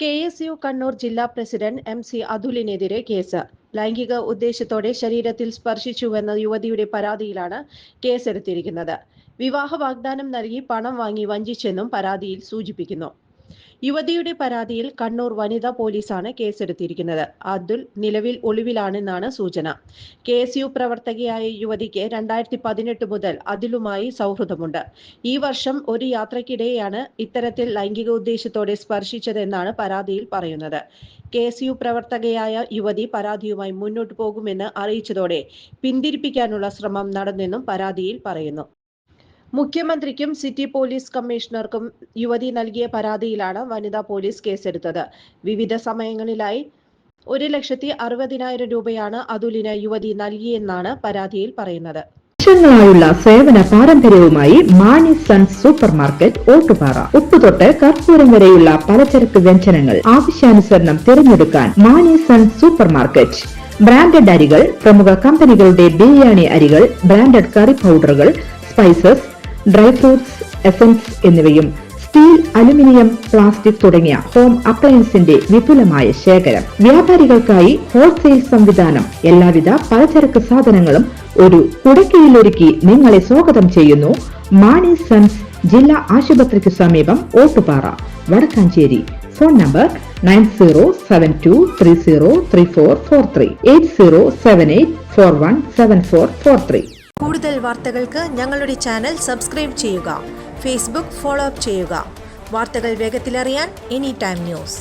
KSU Kannur ജില്ലാ president MC അതുലിനെതിരെ case. ലൈംഗിക ഉദ്ദേശത്തോടെ ശരീരത്തിൽ സ്പർശിച്ചുവെന്ന യുവതിയുടെ പരാതിയിലാണ് കേസെടുത്തിരിക്കുന്നത്. വിവാഹ വാഗ്ദാനം നൽകി പണം വാങ്ങി വഞ്ചിച്ചെന്നും പരാതിയിൽ സൂചിപ്പിക്കുന്നു. യുവതിയുടെ പരാതിയിൽ കണ്ണൂർ വനിതാ പോലീസാണ് കേസെടുത്തിരിക്കുന്നത്. അതുൽ നിലവിൽ ഒളിവിലാണെന്നാണ് സൂചന. KSU പ്രവർത്തകയായ യുവതിക്ക് 2018 മുതൽ അതുലുമായി സൗഹൃദമുണ്ട്. ഈ വർഷം ഒരു യാത്രക്കിടെയാണ് ഇത്തരത്തിൽ ലൈംഗിക ഉദ്ദേശത്തോടെ സ്പർശിച്ചതെന്നാണ് പരാതിയിൽ പറയുന്നത്. KSU പ്രവർത്തകയായ യുവതി പരാതിയുമായി മുന്നോട്ടു പോകുമെന്ന് അറിയിച്ചതോടെ പിന്തിരിപ്പിക്കാനുള്ള ശ്രമം നടന്നെന്നും പരാതിയിൽ പറയുന്നു. മുഖ്യമന്ത്രിക്കും സിറ്റി പോലീസ് കമ്മീഷണർക്കും യുവതി നൽകിയ പരാതിയിലാണ് വനിതാ പോലീസ് കേസെടുത്തത്. വിവിധ സമയങ്ങളിലായി 1,60,000 രൂപയാണ് അതുലിന് യുവതി നൽകിയെന്നാണ് പരാതിയിൽ പറയുന്നത്. വർഷങ്ങളായുള്ള സേവന പാരമ്പര്യവുമായി Mani sons super market Ottupara. ഉപ്പ് തൊട്ട് കർപ്പൂരം വരെയുള്ള പലചരക്ക് വ്യഞ്ജനങ്ങൾ ആവശ്യാനുസരണം തിരഞ്ഞെടുക്കാൻ Mani sons super market. Branded അരികൾ, പ്രമുഖ കമ്പനികളുടെ ബിരിയാണി അരികൾ, ബ്രാൻഡഡ് കറി പൗഡറുകൾ, സ്പൈസസ്, ഡ്രൈ ഫ്രൂട്ട്സ്, എസൻസ് എന്നിവയും സ്റ്റീൽ, അലുമിനിയം, പ്ലാസ്റ്റിക് തുടങ്ങിയ ഹോം അപ്ലയൻസിന്റെ വിപുലമായ ശേഖരം. വ്യാപാരികൾക്കായി ഹോൾസെയിൽ സംവിധാനം. എല്ലാവിധ പലചരക്ക് സാധനങ്ങളും ഒരു കുടക്കീഴിലൊരുക്കി നിങ്ങളെ സ്വാഗതം ചെയ്യുന്നു. മാണി സൺസ് ജില്ലാ ആശുപത്രിക്ക് സമീപം ഓട്ടുപാറ, വടക്കാഞ്ചേരി. Phone number 9072303443 8078417443. കൂടുതൽ വാർത്തകൾക്ക് ഞങ്ങളുടെ ചാനൽ സബ്സ്ക്രൈബ് ചെയ്യുക. ഫേസ്ബുക്ക് ഫോളോ അപ്പ് ചെയ്യുക. വാർത്തകൾ വേഗത്തിലറിയാൻ എനി ടൈം ന്യൂസ്.